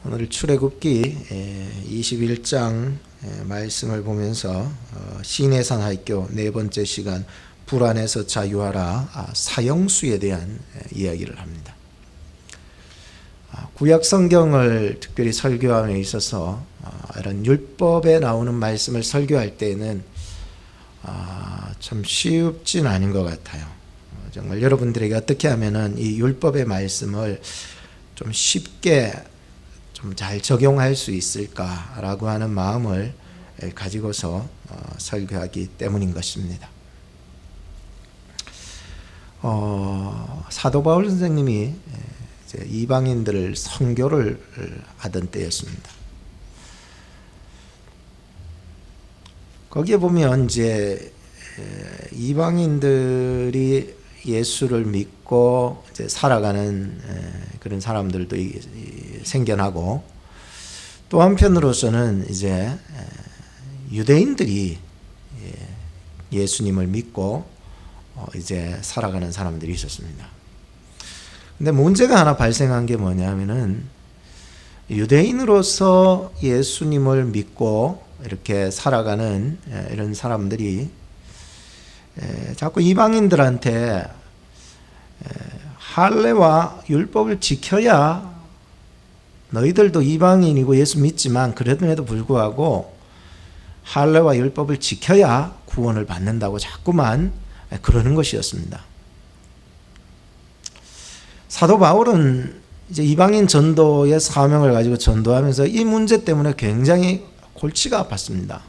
오늘 출애굽기 21장 말씀을 보면서 시내산학교 네 번째 시간 불안에서 자유하라 사형수에 대한 이야기를 합니다. 구약 성경을 특별히 설교함에 있어서 이런 율법에 나오는 말씀을 설교할 때는 참 쉽진 않은 것 같아요. 정말 여러분들에게 어떻게 하면은 이 율법의 말씀을 좀 쉽게 좀 잘 적용할 수 있을까라고 하는 마음을 가지고서 설교하기 때문인 것입니다. 사도 바울 선생님이 이제 이방인들을 선교를 하던 때였습니다. 거기에 보면 이제 이방인들이 예수를 믿고 이제 살아가는 그런 사람들도 생겨나고, 또 한편으로서는 이제 유대인들이 예수님을 믿고 이제 살아가는 사람들이 있었습니다. 근데 문제가 하나 발생한 게 뭐냐면은, 유대인으로서 예수님을 믿고 이렇게 살아가는 이런 사람들이 자꾸 이방인들한테 할례와 율법을 지켜야 너희들도 이방인이고 예수 믿지만 그럼에도 불구하고 할례와 율법을 지켜야 구원을 받는다고 자꾸만 그러는 것이었습니다. 사도 바울은 이제 이방인 전도의 사명을 가지고 전도하면서 이 문제 때문에 굉장히 골치가 아팠습니다.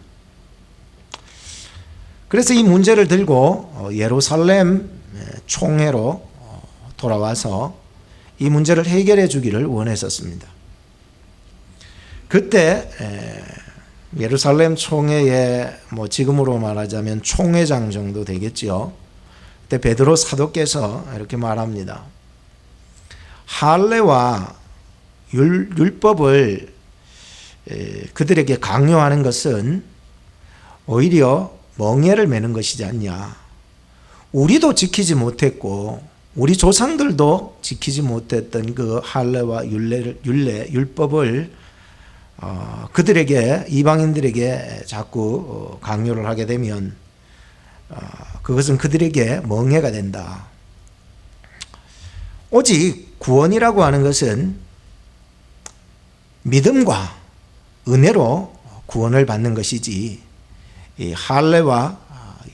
그래서 이 문제를 들고 예루살렘 총회로 돌아와서 이 문제를 해결해 주기를 원했었습니다. 그때 예루살렘 총회의 지금으로 말하자면 총회장 정도 되겠지요. 그때 베드로 사도께서 이렇게 말합니다. 할례와 율법을 그들에게 강요하는 것은 오히려 멍에를 매는 것이지 않냐. 우리도 지키지 못했고 우리 조상들도 지키지 못했던 그 할례와 율법을 그들에게, 이방인들에게 자꾸 강요를 하게 되면 그것은 그들에게 멍해가 된다. 오직 구원이라고 하는 것은 믿음과 은혜로 구원을 받는 것이지 이 할례와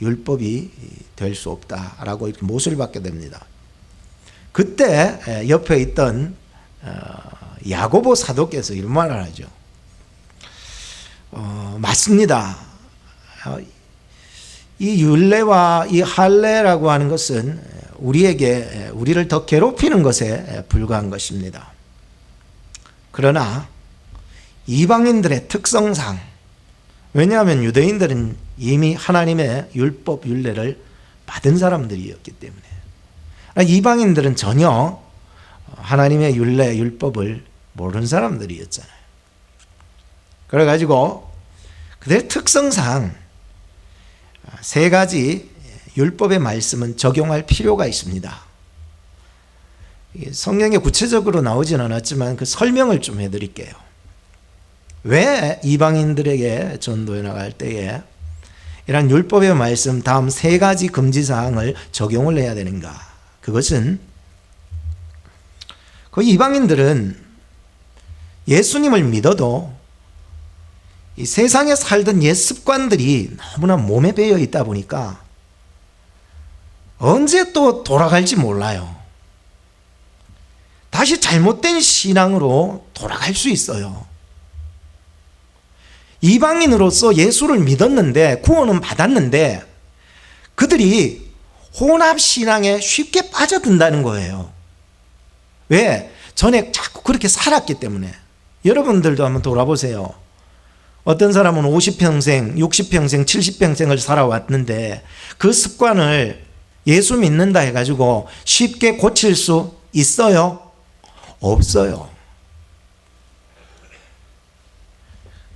율법이 될 수 없다라고 이렇게 못을 받게 됩니다. 그때 옆에 있던 야고보 사도께서 이런 말을 하죠. 맞습니다. 이 율례와 이 할례라고 하는 것은 우리를 더 괴롭히는 것에 불과한 것입니다. 그러나 이방인들의 특성상, 왜냐하면 유대인들은 이미 하나님의 율법, 율례를 받은 사람들이었기 때문에, 이방인들은 전혀 하나님의 율례, 율법을 모르는 사람들이었잖아요. 그래가지고 그들의 특성상 세 가지 율법의 말씀은 적용할 필요가 있습니다. 성경에 구체적으로 나오진 않았지만 그 설명을 좀 해드릴게요. 왜 이방인들에게 전도해 나갈 때에 이런 율법의 말씀 다음 세 가지 금지사항을 적용을 해야 되는가? 그것은 그 이방인들은 예수님을 믿어도 이 세상에 살던 옛 습관들이 너무나 몸에 배어 있다 보니까 언제 또 돌아갈지 몰라요. 다시 잘못된 신앙으로 돌아갈 수 있어요. 이방인으로서 예수를 믿었는데, 구원은 받았는데 그들이 혼합신앙에 쉽게 빠져든다는 거예요. 왜? 전에 자꾸 그렇게 살았기 때문에. 여러분들도 한번 돌아보세요. 어떤 사람은 50평생, 60평생, 70평생을 살아왔는데 그 습관을 예수 믿는다 해가지고 쉽게 고칠 수 있어요? 없어요.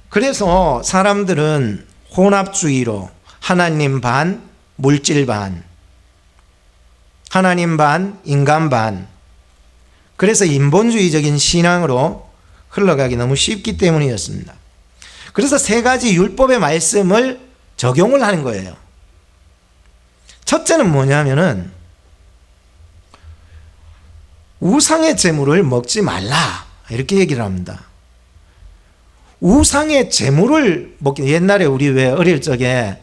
그래서 사람들은 혼합주의로 하나님 반, 물질 반, 하나님 반, 인간 반, 그래서 인본주의적인 신앙으로 흘러가기 너무 쉽기 때문이었습니다. 그래서 세 가지 율법의 말씀을 적용을 하는 거예요. 첫째는 뭐냐면은 우상의 제물을 먹지 말라 이렇게 얘기를 합니다. 우상의 제물을 먹기, 옛날에 우리 왜 어릴 적에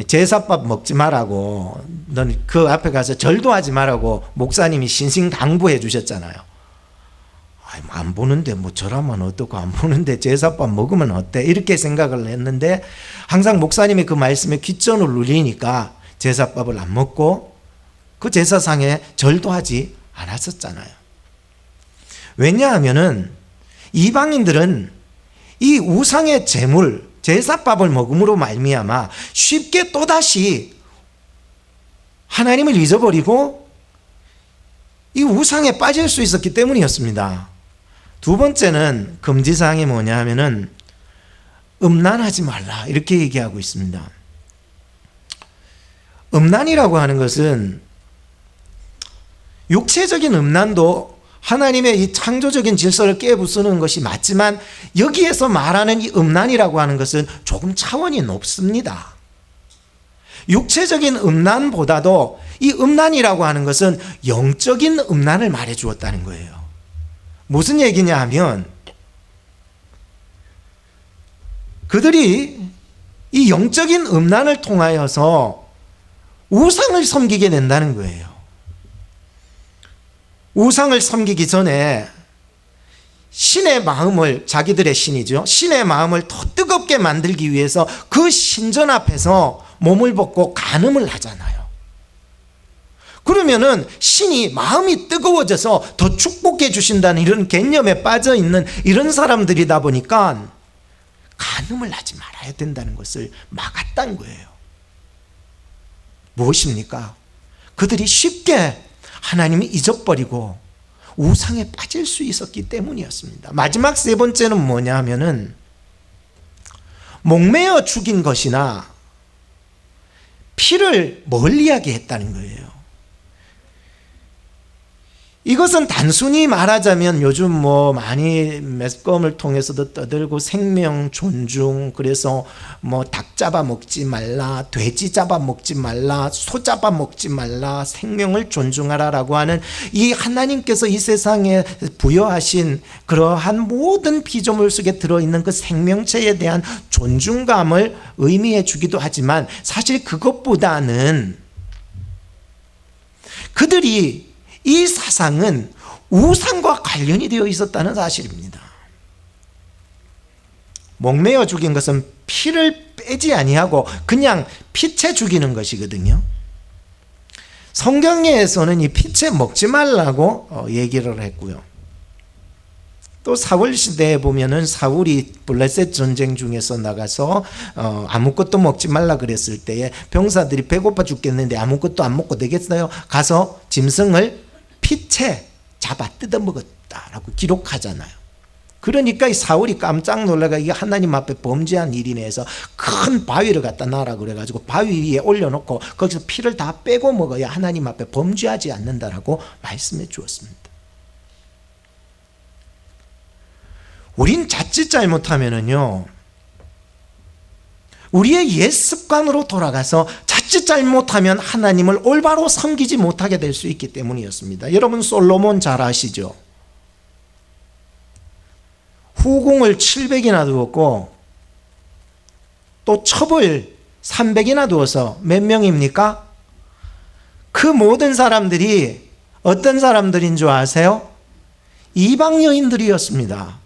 제사밥 먹지 말라고, 넌 그 앞에 가서 절도 하지 말라고 목사님이 신신당부해 주셨잖아요. 안 보는데 뭐 절하면 어떻고, 안 보는데 제사밥 먹으면 어때, 이렇게 생각을 했는데 항상 목사님이 그 말씀에 귓전을 눌리니까 제사밥을 안 먹고 그 제사상에 절도 하지 않았었잖아요. 왜냐하면은 이방인들은 이 우상의 제물, 제사밥을 먹음으로 말미암아 쉽게 또다시 하나님을 잊어버리고 이 우상에 빠질 수 있었기 때문이었습니다. 두 번째는 금지사항이 뭐냐 하면은 음란하지 말라 이렇게 얘기하고 있습니다. 음란이라고 하는 것은 육체적인 음란도 하나님의 이 창조적인 질서를 깨부수는 것이 맞지만, 여기에서 말하는 이 음란이라고 하는 것은 조금 차원이 높습니다. 육체적인 음란보다도 이 음란이라고 하는 것은 영적인 음란을 말해 주었다는 거예요. 무슨 얘기냐 하면 그들이 이 영적인 음란을 통하여서 우상을 섬기게 된다는 거예요. 우상을 섬기기 전에 신의 마음을, 자기들의 신이죠, 신의 마음을 더 뜨겁게 만들기 위해서 그 신전 앞에서 몸을 벗고 간음을 하잖아요. 그러면은 신이 마음이 뜨거워져서 더 축복해 주신다는 이런 개념에 빠져 있는 이런 사람들이다 보니까 간음을 하지 말아야 된다는 것을 막았다는 거예요. 무엇입니까? 그들이 쉽게 하나님을 잊어버리고 우상에 빠질 수 있었기 때문이었습니다. 마지막 세 번째는 뭐냐 하면은 목매어 죽인 것이나 피를 멀리하게 했다는 거예요. 이것은 단순히 말하자면 요즘 뭐 많이 매스컴을 통해서도 떠들고 생명 존중, 그래서 뭐 닭 잡아 먹지 말라, 돼지 잡아 먹지 말라, 소 잡아 먹지 말라, 생명을 존중하라라고 하는 이 하나님께서 이 세상에 부여하신 그러한 모든 피조물 속에 들어있는 그 생명체에 대한 존중감을 의미해 주기도 하지만, 사실 그것보다는 그들이 이 사상은 우상과 관련이 되어 있었다는 사실입니다. 목매어 죽인 것은 피를 빼지 아니하고 그냥 피채 죽이는 것이거든요. 성경에서는 이 피채 먹지 말라고 얘기를 했고요. 또 사울 시대에 보면은 사울이 블레셋 전쟁 중에서 나가서 아무것도 먹지 말라 그랬을 때에 병사들이 배고파 죽겠는데 아무것도 안 먹고 되겠어요? 가서 짐승을 피채 잡아 뜯어먹었다라고 기록하잖아요. 그러니까 이 사울이 깜짝 놀라가 이게 하나님 앞에 범죄한 일이네 해서 큰 바위를 갖다 놔라 그래가지고 바위 위에 올려놓고 거기서 피를 다 빼고 먹어야 하나님 앞에 범죄하지 않는다라고 말씀해 주었습니다. 우린 자칫 잘못하면은요, 우리의 옛 습관으로 돌아가서 자칫 잘못하면 하나님을 올바로 섬기지 못하게 될 수 있기 때문이었습니다. 여러분 솔로몬 잘 아시죠? 후궁을 700이나 두었고 또 첩을 300이나 두어서 몇 명입니까? 그 모든 사람들이 어떤 사람들인 줄 아세요? 이방 여인들이었습니다.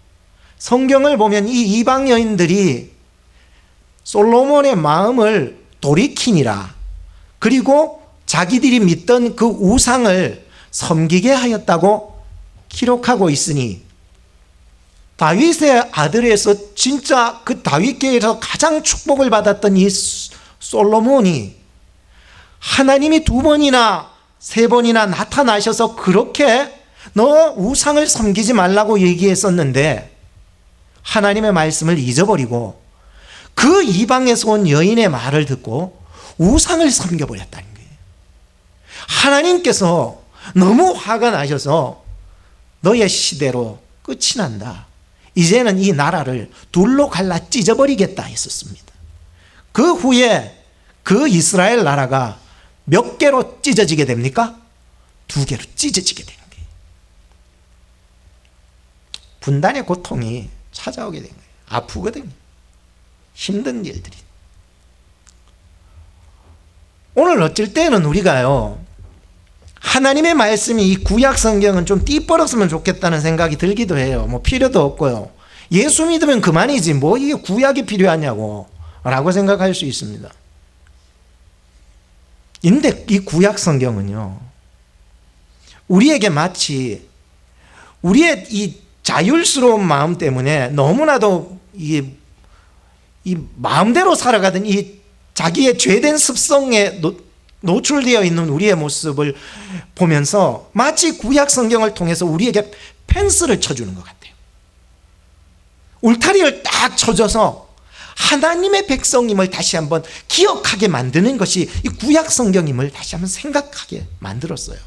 성경을 보면 이 이방 여인들이 솔로몬의 마음을 돌이키니라, 그리고 자기들이 믿던 그 우상을 섬기게 하였다고 기록하고 있으니, 다윗의 아들에서 진짜 그 다윗계에서 가장 축복을 받았던 이 솔로몬이 하나님이 2번이나 3번이나 나타나셔서 그렇게 너 우상을 섬기지 말라고 얘기했었는데 하나님의 말씀을 잊어버리고 그 이방에서 온 여인의 말을 듣고 우상을 섬겨버렸다는 거예요. 하나님께서 너무 화가 나셔서 너의 시대로 끝이 난다, 이제는 이 나라를 둘로 갈라 찢어버리겠다 했었습니다. 그 후에 그 이스라엘 나라가 몇 개로 찢어지게 됩니까? 2개로 찢어지게 되는 거예요. 분단의 고통이 찾아오게 된 거예요. 아프거든요. 힘든 일들이. 오늘 어쩔 때는 우리가요, 하나님의 말씀이 이 구약 성경은 좀 띠버렸으면 좋겠다는 생각이 들기도 해요. 뭐 필요도 없고요. 예수 믿으면 그만이지 뭐 이게 구약이 필요하냐고 라고 생각할 수 있습니다. 근데 이 구약 성경은요, 우리에게 마치 우리의 이 자율스러운 마음 때문에 너무나도 이 마음대로 살아가던 이 자기의 죄된 습성에 노출되어 있는 우리의 모습을 보면서 마치 구약 성경을 통해서 우리에게 펜스를 쳐주는 것 같아요. 울타리를 딱 쳐줘서 하나님의 백성임을 다시 한번 기억하게 만드는 것이 이 구약 성경임을 다시 한번 생각하게 만들었어요.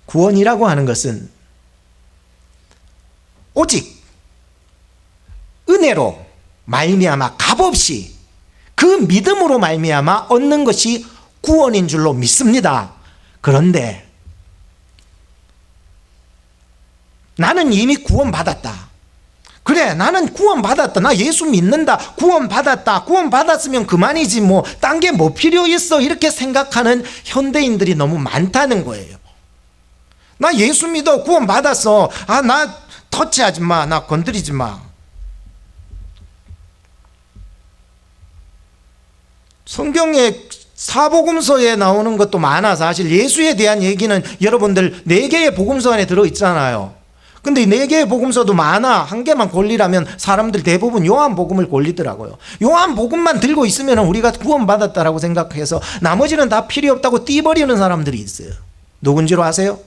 구원이라고 하는 것은 오직 은혜로 말미암아 값없이 그 믿음으로 말미암아 얻는 것이 구원인 줄로 믿습니다. 그런데 나는 이미 구원받았다. 그래, 나는 구원받았다. 나 예수 믿는다. 구원받았다. 구원받았으면 그만이지 뭐 딴 게 뭐 필요 있어. 이렇게 생각하는 현대인들이 너무 많다는 거예요. 나 예수 믿어. 구원받았어. 나 터치하지 마. 나 건드리지 마. 성경에 사복음서에 나오는 것도 많아. 사실 예수에 대한 얘기는 여러분들 4개의 복음서 안에 들어있잖아요. 근데 4개의 복음서도 많아. 한 개만 골리라면 사람들 대부분 요한복음을 골리더라고요. 요한복음만 들고 있으면 우리가 구원받았다라고 생각해서 나머지는 다 필요 없다고 띄버리는 사람들이 있어요. 누군지로 아세요?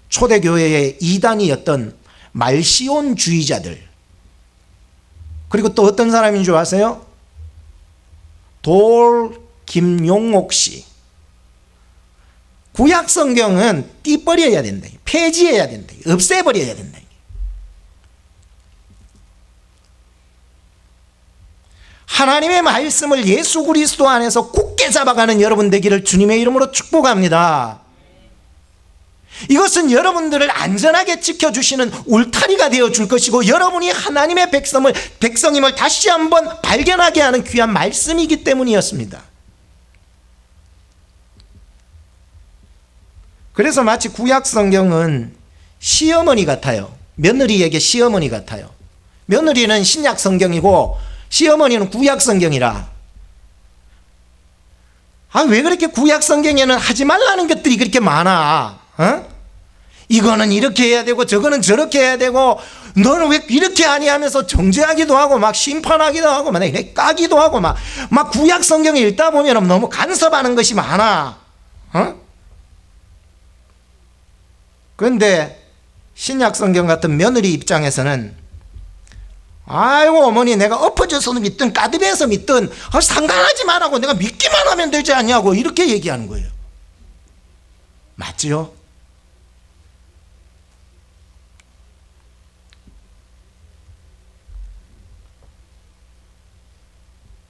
초대교회의 이단이었던 말시온주의자들. 그리고 또 어떤 사람인 줄 아세요? 돌 김용옥 씨. 구약 성경은 띠버려야 된다. 폐지해야 된다. 없애버려야 된다. 하나님의 말씀을 예수 그리스도 안에서 굳게 잡아가는 여러분 되기를 주님의 이름으로 축복합니다. 이것은 여러분들을 안전하게 지켜주시는 울타리가 되어줄 것이고 여러분이 하나님의 백성임을 다시 한번 발견하게 하는 귀한 말씀이기 때문이었습니다. 그래서 마치 구약 성경은 시어머니 같아요. 며느리에게 시어머니 같아요. 며느리는 신약 성경이고 시어머니는 구약 성경이라. 왜 그렇게 구약 성경에는 하지 말라는 것들이 그렇게 많아? 이거는 이렇게 해야 되고 저거는 저렇게 해야 되고 너는 왜 이렇게 하니 하면서 정죄하기도 하고 막 심판하기도 하고 막 까기도 하고 막 구약 성경에 읽다 보면 너무 간섭하는 것이 많아. 그런데 신약 성경 같은 며느리 입장에서는 아이고 어머니 내가 엎어져서 믿든 까드려서 믿든 상관하지 말라고 내가 믿기만 하면 되지 않냐고 이렇게 얘기하는 거예요. 맞죠?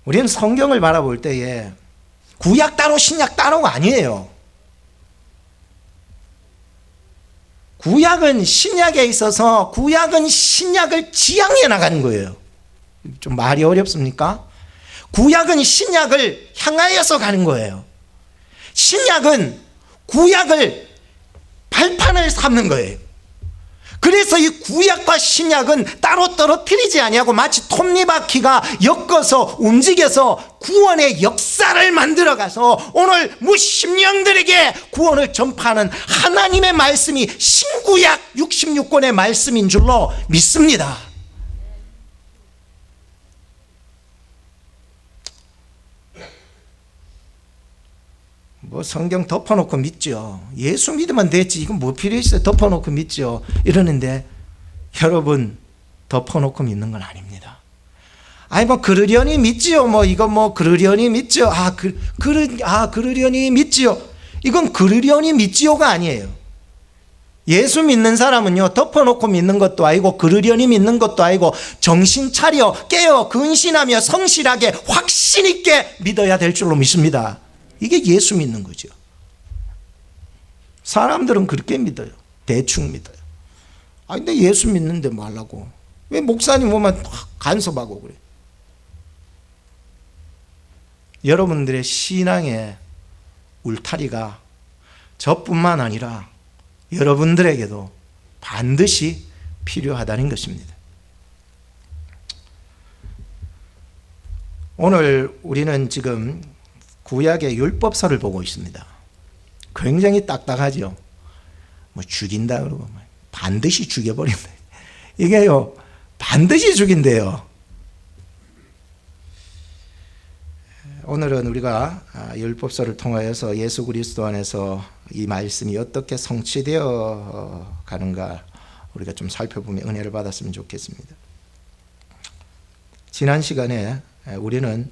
우리는 성경을 바라볼 때에 구약 따로 신약 따로가 아니에요. 구약은 신약에 있어서 구약은 신약을 지향해 나가는 거예요. 좀 말이 어렵습니까? 구약은 신약을 향하여서 가는 거예요. 신약은 구약을 발판을 삼는 거예요. 그래서 이 구약과 신약은 따로 떨어뜨리지 아니하고 마치 톱니바퀴가 엮어서 움직여서 구원의 역사를 만들어가서 오늘 무심령들에게 구원을 전파하는 하나님의 말씀이 신구약 66권의 말씀인 줄로 믿습니다. 뭐 성경 덮어놓고 믿죠. 예수 믿으면 되지. 이건 뭐 필요 있어요. 덮어놓고 믿죠. 이러는데 여러분 덮어놓고 믿는 건 아닙니다. 아니 뭐 그러려니 믿지요. 뭐 이거 뭐 그러려니 믿지요. 그러려니 믿지요. 이건 그러려니 믿지요가 아니에요. 예수 믿는 사람은요, 덮어놓고 믿는 것도 아니고 그러려니 믿는 것도 아니고 정신 차려 깨어 근신하며 성실하게 확신 있게 믿어야 될 줄로 믿습니다. 이게 예수 믿는 거죠. 사람들은 그렇게 믿어요. 대충 믿어요. 근데 예수 믿는데 뭐 하려고? 왜 목사님 오면 간섭하고 그래? 여러분들의 신앙의 울타리가 저뿐만 아니라 여러분들에게도 반드시 필요하다는 것입니다. 오늘 우리는 지금 구약의 율법서를 보고 있습니다. 굉장히 딱딱하죠. 뭐 죽인다 그러고 반드시 죽여버린다. 이게요, 반드시 죽인대요. 오늘은 우리가 율법서를 통하여서 예수 그리스도 안에서 이 말씀이 어떻게 성취되어 가는가 우리가 좀 살펴보며 은혜를 받았으면 좋겠습니다. 지난 시간에 우리는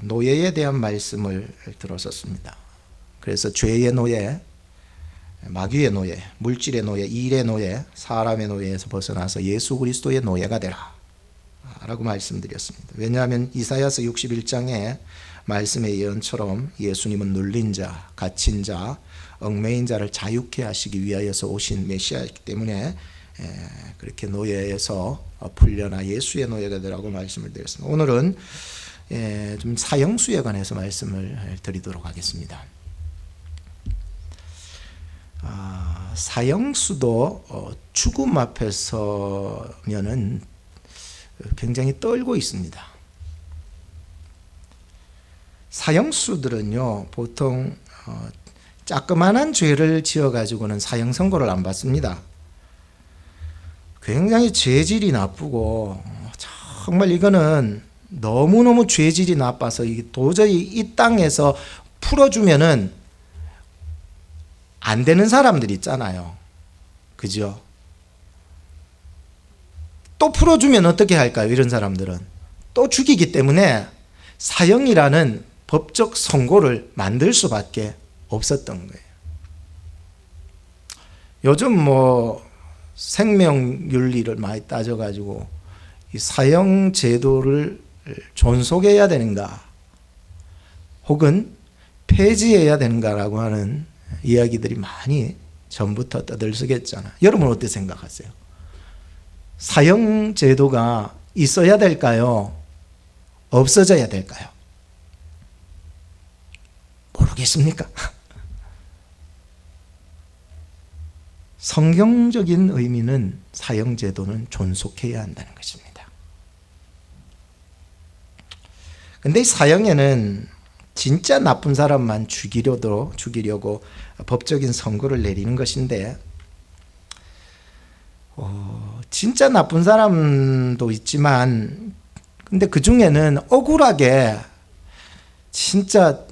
노예에 대한 말씀을 들었었습니다. 그래서 죄의 노예, 마귀의 노예, 물질의 노예, 일의 노예, 사람의 노예에서 벗어나서 예수 그리스도의 노예가 되라 라고 말씀드렸습니다. 왜냐하면 이사야서 61장의 말씀의 예언처럼 예수님은 눌린 자, 갇힌 자, 얽매인 자를 자유케 하시기 위하여서 오신 메시아이기 때문에 그렇게 노예에서 풀려나 예수의 노예가 되라고 말씀을 드렸습니다. 오늘은 좀 사형수에 관해서 말씀을 드리도록 하겠습니다. 사형수도 죽음 앞에 서면은 굉장히 떨고 있습니다. 사형수들은요, 보통 자그마한 죄를 지어가지고는 사형 선고를 안 받습니다. 굉장히 죄질이 나쁘고 정말 이거는 너무너무 죄질이 나빠서 도저히 이 땅에서 풀어주면은 안 되는 사람들 있잖아요. 그죠? 또 풀어주면 어떻게 할까요? 이런 사람들은 또 죽이기 때문에 사형이라는 법적 선고를 만들 수밖에 없었던 거예요. 요즘 뭐 생명윤리를 많이 따져가지고 이 사형 제도를 존속해야 되는가 혹은 폐지해야 되는가라고 하는 이야기들이 많이 전부터 떠들썩했잖아요. 여러분 어떻게 생각하세요? 사형 제도가 있어야 될까요? 없어져야 될까요? 모르겠습니까? 성경적인 의미는 사형 제도는 존속해야 한다는 것입니다. 근데 이 사형에는 진짜 나쁜 사람만 죽이려고 법적인 선고를 내리는 것인데 진짜 나쁜 사람도 있지만 근데 그 중에는 억울하게 진짜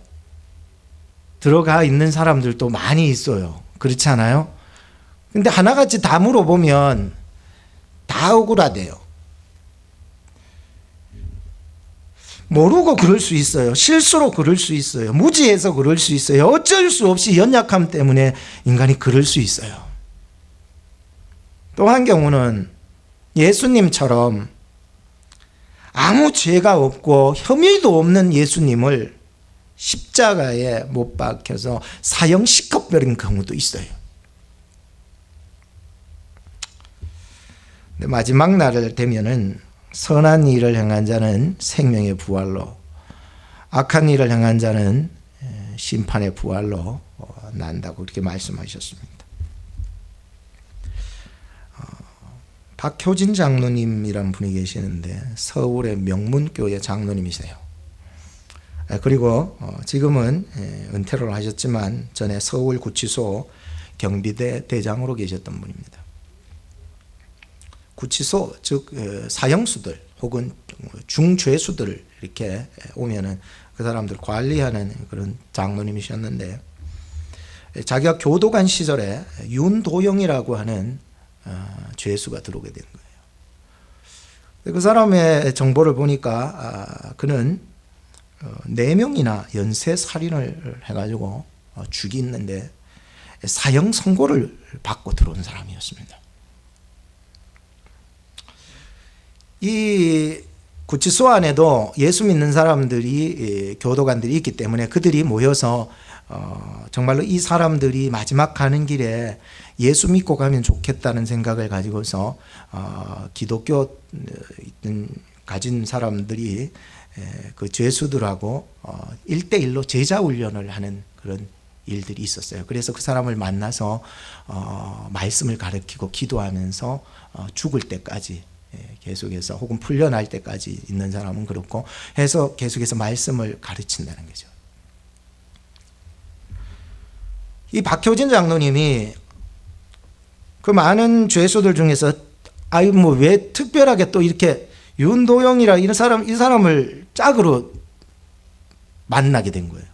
들어가 있는 사람들도 많이 있어요. 그렇지 않아요? 근데 하나같이 다 물어보면 다 억울하대요. 모르고 그럴 수 있어요. 실수로 그럴 수 있어요. 무지해서 그럴 수 있어요. 어쩔 수 없이 연약함 때문에 인간이 그럴 수 있어요. 또 한 경우는 예수님처럼 아무 죄가 없고 혐의도 없는 예수님을 십자가에 못 박혀서 사형시켜버린 경우도 있어요. 근데 마지막 날을 되면은 선한 일을 행한 자는 생명의 부활로, 악한 일을 행한 자는 심판의 부활로 난다고 그렇게 말씀하셨습니다. 박효진 장로님이라는 분이 계시는데 서울의 명문교회 장로님이세요. 그리고 지금은 은퇴를 하셨지만 전에 서울구치소 경비대 대장으로 계셨던 분입니다. 구치소 즉 사형수들 혹은 중죄수들을 이렇게 오면은 그 사람들 관리하는 그런 장로님이셨는데 자기가 교도관 시절에 윤도영이라고 하는 죄수가 들어오게 된 거예요. 그 사람의 정보를 보니까 그는 4명이나 연쇄 살인을 해가지고 죽이는데 사형 선고를 받고 들어온 사람이었습니다. 이 구치소 안에도 예수 믿는 사람들이 교도관들이 있기 때문에 그들이 모여서 정말로 이 사람들이 마지막 가는 길에 예수 믿고 가면 좋겠다는 생각을 가지고서 기독교 가진 사람들이 그 죄수들하고 1대1로 제자 훈련을 하는 그런 일들이 있었어요. 그래서 그 사람을 만나서 말씀을 가르치고 기도하면서 죽을 때까지 계속해서 혹은 풀려날 때까지 있는 사람은 그렇고 해서 계속해서 말씀을 가르친다는 거죠. 이 박효진 장로님이 그 많은 죄수들 중에서 뭐 왜 특별하게 또 이렇게 윤도영이라 이 사람을 짝으로 만나게 된 거예요.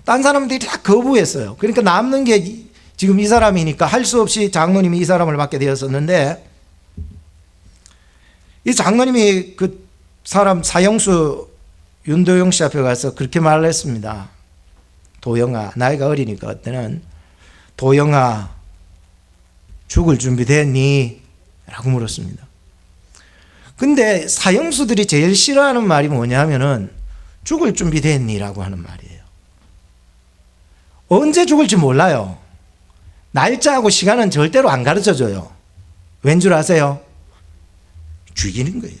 딴 사람들이 다 거부했어요. 그러니까 남는 게 지금 이 사람이니까 할 수 없이 장로님이 이 사람을 맡게 되었었는데, 이 장로님이 그 사람 사형수 윤도영 씨 앞에 가서 그렇게 말을 했습니다. 도영아, 나이가 어리니까 그때는, 도영아 죽을 준비 됐니? 라고 물었습니다. 근데 사형수들이 제일 싫어하는 말이 뭐냐면은 죽을 준비 됐니? 라고 하는 말이에요. 언제 죽을지 몰라요. 날짜하고 시간은 절대로 안 가르쳐줘요. 왠 줄 아세요? 죽이는 거예요.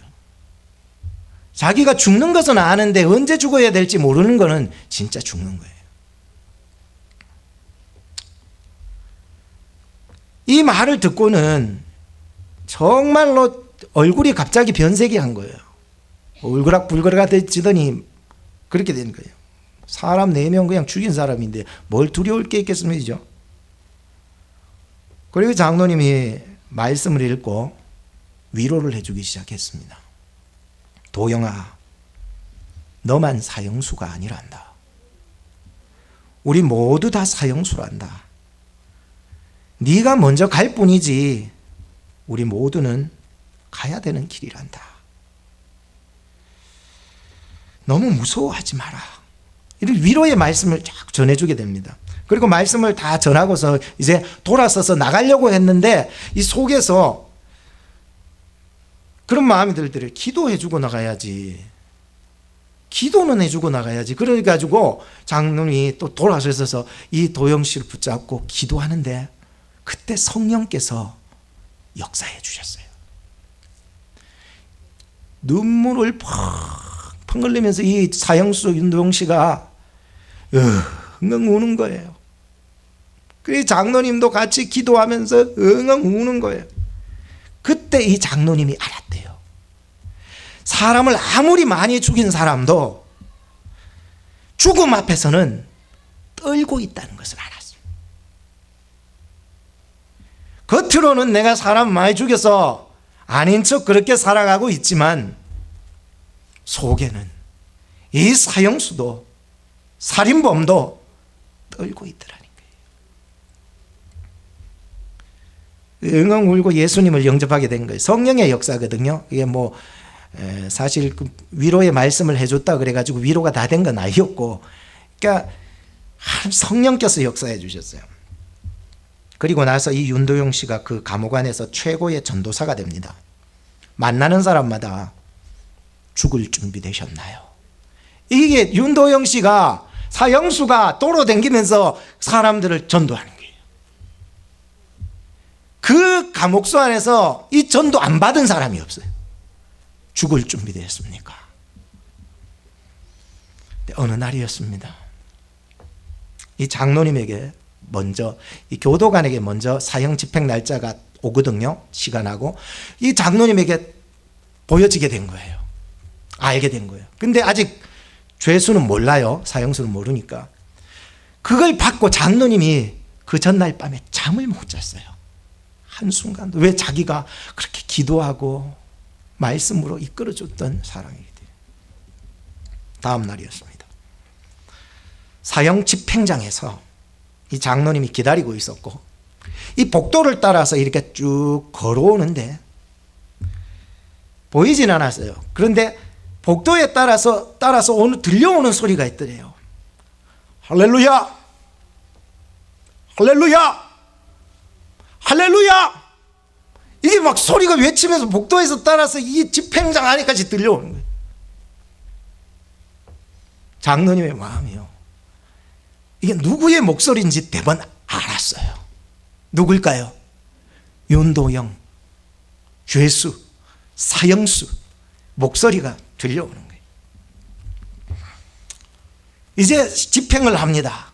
자기가 죽는 것은 아는데 언제 죽어야 될지 모르는 거는 진짜 죽는 거예요. 이 말을 듣고는 정말로 얼굴이 갑자기 변색이 한 거예요. 울그락불그락해지더니 그렇게 된 거예요. 사람 4명 그냥 죽인 사람인데 뭘 두려울 게 있겠습니까? 그리고 장로님이 말씀을 읽고 위로를 해주기 시작했습니다. 도영아, 너만 사형수가 아니란다. 우리 모두 다 사형수란다. 네가 먼저 갈 뿐이지 우리 모두는 가야 되는 길이란다. 너무 무서워하지 마라. 이런 위로의 말씀을 쫙 전해주게 됩니다. 그리고 말씀을 다 전하고서 이제 돌아서서 나가려고 했는데 이 속에서 그런 마음이 들더래요. 기도해주고 나가야지. 기도는 해주고 나가야지. 그래가지고 장로님이 또 돌아서서 이 도영 씨를 붙잡고 기도하는데 그때 성령께서 역사해 주셨어요. 눈물을 펑펑 흘리면서 이 사형수 윤도영 씨가 엉엉 우는 거예요. 그 장로님도 같이 기도하면서 엉엉 우는 거예요. 그때 이 장로님이 알았대요. 사람을 아무리 많이 죽인 사람도 죽음 앞에서는 떨고 있다는 것을 알았어요. 겉으로는 내가 사람 많이 죽여서 아닌 척 그렇게 살아가고 있지만 속에는 이 사형수도 살인범도 떨고 있더라는 거예요. 엉엉 울고 예수님을 영접하게 된 거예요. 성령의 역사거든요. 이게 뭐 사실 그 위로의 말씀을 해줬다 그래가지고 위로가 다 된 건 아니었고, 그러니까 성령께서 역사해 주셨어요. 그리고 나서 이 윤도영 씨가 그 감옥 안에서 최고의 전도사가 됩니다. 만나는 사람마다 죽을 준비 되셨나요? 이게 윤도영 씨가 사형수가 도로 댕기면서 사람들을 전도하는 거예요. 그 감옥소 안에서 이 전도 안 받은 사람이 없어요. 죽을 준비되었습니까? 어느 날이었습니다. 이 장로님에게 먼저, 이 교도관에게 먼저 사형 집행 날짜가 오거든요. 시간하고. 이 장로님에게 보여지게 된 거예요. 알게 된 거예요. 근데 아직 죄수는 몰라요. 사형수는 모르니까. 그걸 받고 장로님이 그 전날 밤에 잠을 못 잤어요. 한순간도. 왜? 자기가 그렇게 기도하고 말씀으로 이끌어줬던 사람이기 때문에. 다음 날이었습니다. 사형 집행장에서 이 장로님이 기다리고 있었고, 이 복도를 따라서 이렇게 쭉 걸어오는데 보이진 않았어요. 그런데 복도에 따라서 들려오는 소리가 있더래요. 할렐루야! 할렐루야! 할렐루야! 이게 막 소리가 외치면서 복도에서 따라서 이 집행장 안에까지 들려오는 거예요. 장로님의 마음이요. 이게 누구의 목소리인지 대번 알았어요. 누굴까요? 윤도영, 죄수, 사형수 목소리가 들려오는 거예요. 이제 집행을 합니다.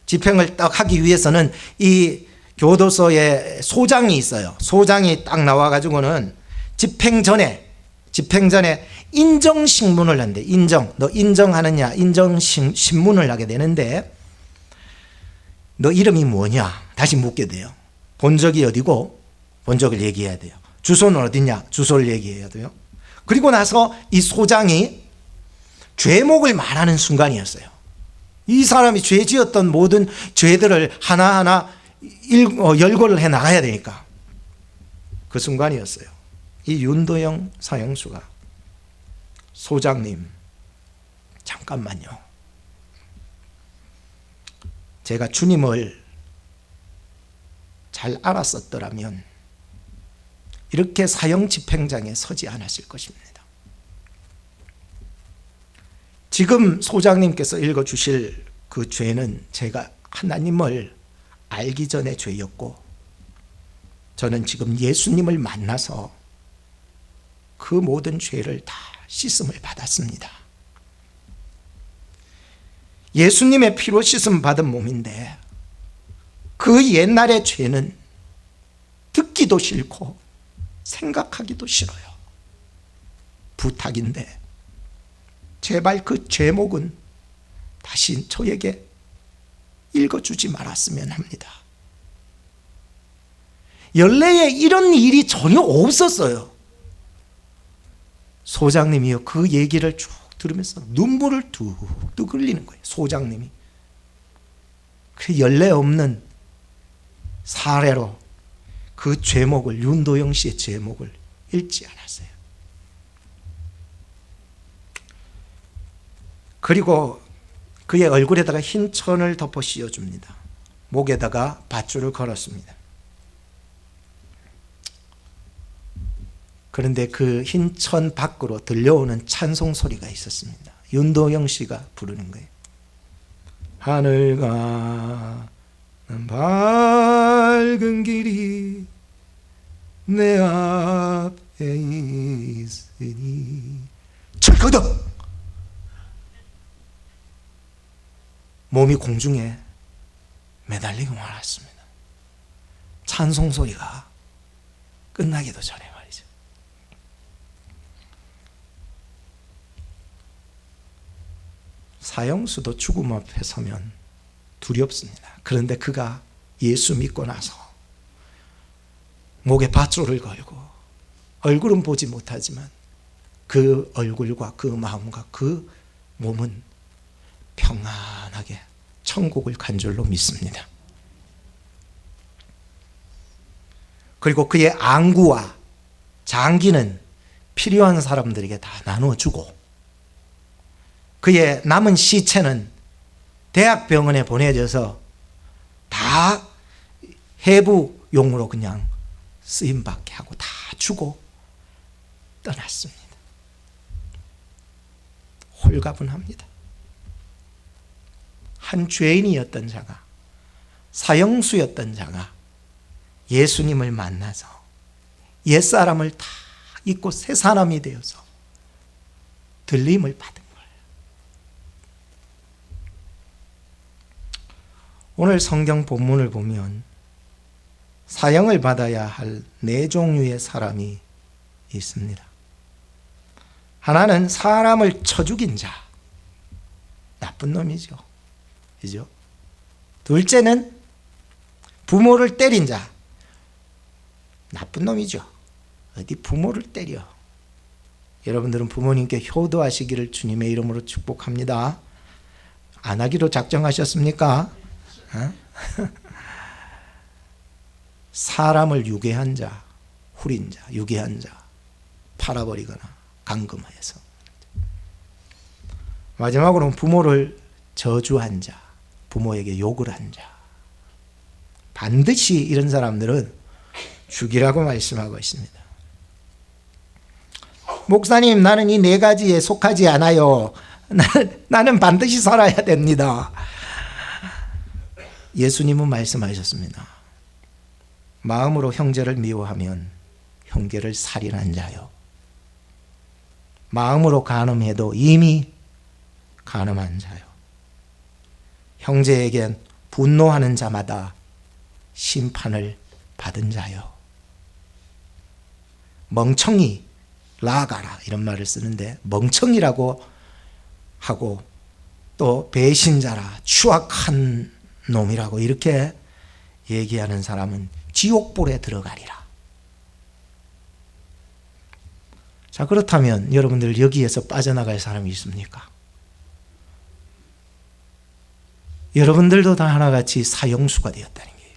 집행을 딱 하기 위해서는 이 교도소에 소장이 있어요. 소장이 딱 나와가지고는 집행 전에 인정신문을 한대. 너 인정하느냐? 인정신문을 하게 되는데, 너 이름이 뭐냐? 다시 묻게 돼요. 본적이 어디고? 본적을 얘기해야 돼요. 주소는 어디냐? 주소를 얘기해야 돼요. 그리고 나서 이 소장이 죄목을 말하는 순간이었어요. 이 사람이 죄 지었던 모든 죄들을 하나하나 열거를 해 나가야 되니까. 그 순간이었어요. 이 윤도영 사형수가 소장님, 잠깐만요. 제가 주님을 잘 알았었더라면 이렇게 사형 집행장에 서지 않았을 것입니다. 지금 소장님께서 읽어주실 그 죄는 제가 하나님을 알기 전의 죄였고, 저는 지금 예수님을 만나서 그 모든 죄를 다 씻음을 받았습니다. 예수님의 피로 씻음 받은 몸인데 그 옛날의 죄는 듣기도 싫고 생각하기도 싫어요. 부탁인데 제발 그 제목은 다시 저에게 읽어주지 말았으면 합니다. 연례에 이런 일이 전혀 없었어요. 소장님이요, 그 얘기를 쭉 들으면서 눈물을 뚝뚝 흘리는 거예요. 소장님이. 그 연례 없는 사례로 그 죄목을, 윤도영 씨의 죄목을 읽지 않았어요. 그리고 그의 얼굴에다가 흰 천을 덮어 씌워줍니다. 목에다가 밧줄을 걸었습니다. 그런데 그 흰 천 밖으로 들려오는 찬송 소리가 있었습니다. 윤도영 씨가 부르는 거예요. 하늘 가는 밝은 길이 내 앞에 있으니 철거덕! 몸이 공중에 매달리고 말았습니다. 찬송 소리가 끝나기도 전에 말이죠. 사형수도 죽음 앞에 서면 두렵습니다. 그런데 그가 예수 믿고 나서 목에 밧줄을 걸고 얼굴은 보지 못하지만 그 얼굴과 그 마음과 그 몸은 평안하게 천국을 간 줄로 믿습니다. 그리고 그의 안구와 장기는 필요한 사람들에게 다 나눠주고, 그의 남은 시체는 대학병원에 보내져서 다 해부용으로 그냥 쓰임받게 하고 다 주고 떠났습니다. 홀가분합니다. 한 죄인이었던 자가, 사형수였던 자가 예수님을 만나서 옛사람을 다 잊고 새 사람이 되어서 들림을 받은 거예요. 오늘 성경 본문을 보면 사형을 받아야 할 네 종류의 사람이 있습니다. 하나는 사람을 쳐 죽인 자, 나쁜 놈이죠. 그죠? 둘째는 부모를 때린 자, 나쁜 놈이죠. 어디 부모를 때려. 여러분들은 부모님께 효도하시기를 주님의 이름으로 축복합니다. 안 하기로 작정하셨습니까? 사람을 유괴한 자, 후린 자, 유괴한 자, 팔아버리거나 감금해서. 마지막으로는 부모를 저주한 자, 부모에게 욕을 한 자. 반드시 이런 사람들은 죽이라고 말씀하고 있습니다. 목사님, 나는 이 네 가지에 속하지 않아요. 나는 반드시 살아야 됩니다. 예수님은 말씀하셨습니다. 마음으로 형제를 미워하면 형제를 살인한 자요. 마음으로 간음해도 이미 간음한 자요. 형제에겐 분노하는 자마다 심판을 받은 자요. 멍청이 나아가라 이런 말을 쓰는데, 멍청이라고 하고 또 배신자라, 추악한 놈이라고 이렇게 얘기하는 사람은 지옥불에 들어가리라. 자, 그렇다면 여러분들 여기에서 빠져나갈 사람이 있습니까? 여러분들도 다 하나같이 사형수가 되었다는 거예요.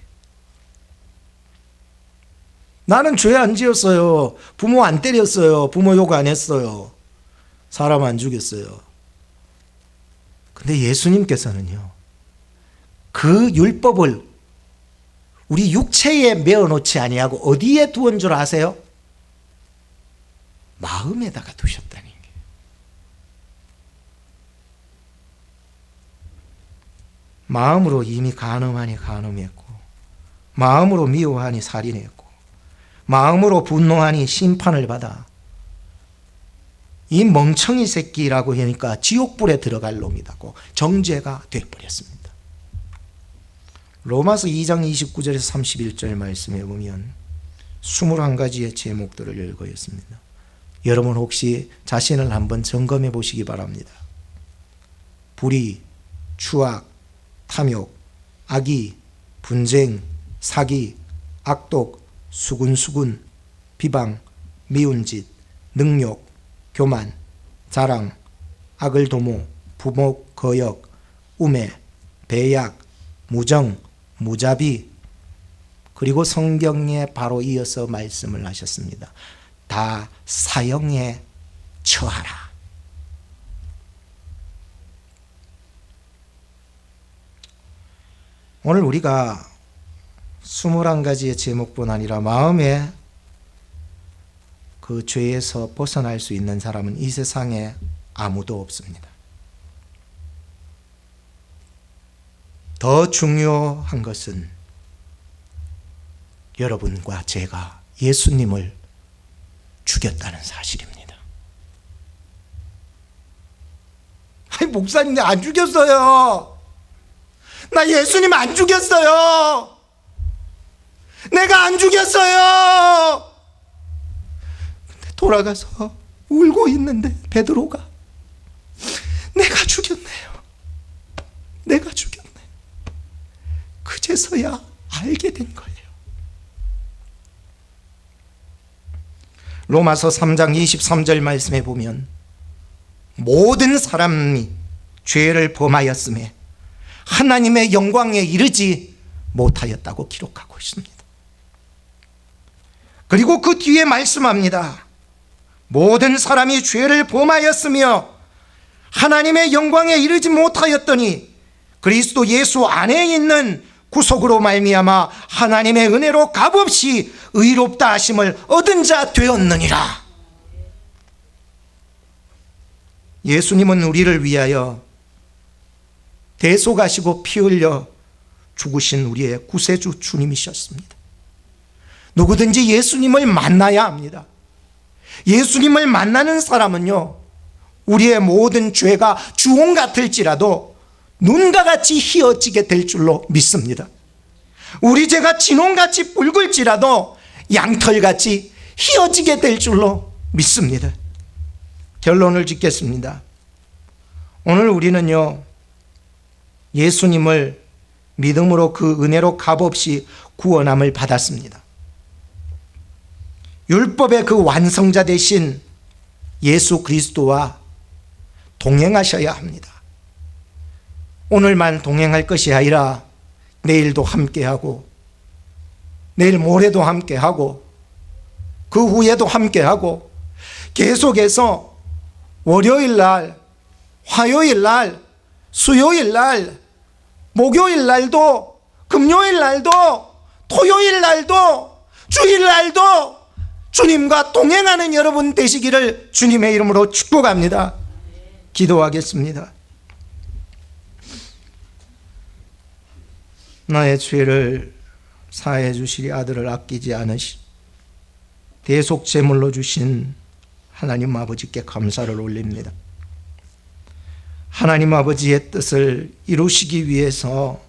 나는 죄 안 지었어요. 부모 안 때렸어요. 부모 욕 안 했어요. 사람 안 죽였어요. 근데 예수님께서는요, 그 율법을 우리 육체에 메어놓지 아니하고 어디에 두은 줄 아세요? 마음에다가 두셨다는 거예요. 마음으로 이미 간음하니 간음했고, 마음으로 미워하니 살인했고, 마음으로 분노하니 심판을 받아. 이 멍청이 새끼라고 하니까 지옥불에 들어갈 놈이라고 정죄가 되어버렸습니다. 로마서 2장 29절에서 31절 말씀에 보면 21가지의 제목들을 읽고 있습니다. 여러분 혹시 자신을 한번 점검해 보시기 바랍니다. 불의, 추악, 탐욕, 악의, 분쟁, 사기, 악독, 수군수군, 비방, 미운 짓, 능욕, 교만, 자랑, 악을 도모, 부목, 거역, 우매, 배약, 무정, 무자비, 그리고 성경에 바로 이어서 말씀을 하셨습니다. 다 사형에 처하라. 오늘 우리가 21가지의 제목뿐 아니라 마음에 그 죄에서 벗어날 수 있는 사람은 이 세상에 아무도 없습니다. 더 중요한 것은 여러분과 제가 예수님을 죽였다는 사실입니다. 아니, 목사님, 나 안 죽였어요. 나 예수님 안 죽였어요. 내가 안 죽였어요. 근데 돌아가서 울고 있는데 베드로가 내가 죽였네요. 내가 죽였네. 그제서야 알게 된 거예요. 로마서 3장 23절 말씀에 보면 모든 사람이 죄를 범하였음에 하나님의 영광에 이르지 못하였다고 기록하고 있습니다. 그리고 그 뒤에 말씀합니다. 모든 사람이 죄를 범하였으며 하나님의 영광에 이르지 못하였더니 그리스도 예수 안에 있는 구속으로 말미암아 하나님의 은혜로 값없이 의롭다 하심을 얻은 자 되었느니라. 예수님은 우리를 위하여 대속하시고 피 흘려 죽으신 우리의 구세주 주님이셨습니다. 누구든지 예수님을 만나야 합니다. 예수님을 만나는 사람은요, 우리의 모든 죄가 주홍 같을지라도 눈과 같이 희어지게 될 줄로 믿습니다. 우리 죄가 진홍같이 붉을지라도 양털같이 희어지게 될 줄로 믿습니다. 결론을 짓겠습니다. 오늘 우리는요, 예수님을 믿음으로 그 은혜로 값없이 구원함을 받았습니다. 율법의 그 완성자 되신 예수 그리스도와 동행하셔야 합니다. 오늘만 동행할 것이 아니라 내일도 함께하고 내일 모레도 함께하고 그 후에도 함께하고 계속해서 월요일 날, 화요일 날, 수요일 날, 목요일 날도, 금요일 날도, 토요일 날도, 주일 날도 주님과 동행하는 여러분 되시기를 주님의 이름으로 축복합니다. 기도하겠습니다. 나의 죄를 사해 주시리 아들을 아끼지 않으시 대속 제물로 주신 하나님 아버지께 감사를 올립니다. 하나님 아버지의 뜻을 이루시기 위해서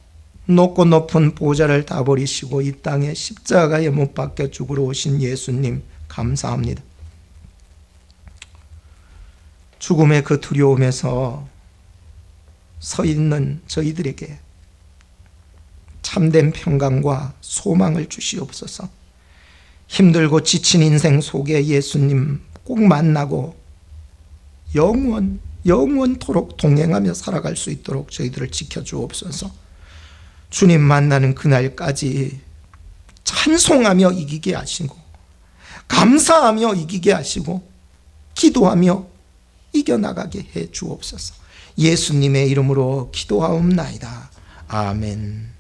높고 높은 보좌를 다 버리시고 이 땅에 십자가에 못 박혀 죽으러 오신 예수님 감사합니다. 죽음의 그 두려움에서 서 있는 저희들에게 참된 평강과 소망을 주시옵소서. 힘들고 지친 인생 속에 예수님 꼭 만나고 영원토록 동행하며 살아갈 수 있도록 저희들을 지켜주옵소서. 주님 만나는 그날까지 찬송하며 이기게 하시고 감사하며 이기게 하시고 기도하며 이겨나가게 해 주옵소서. 예수님의 이름으로 기도하옵나이다. 아멘.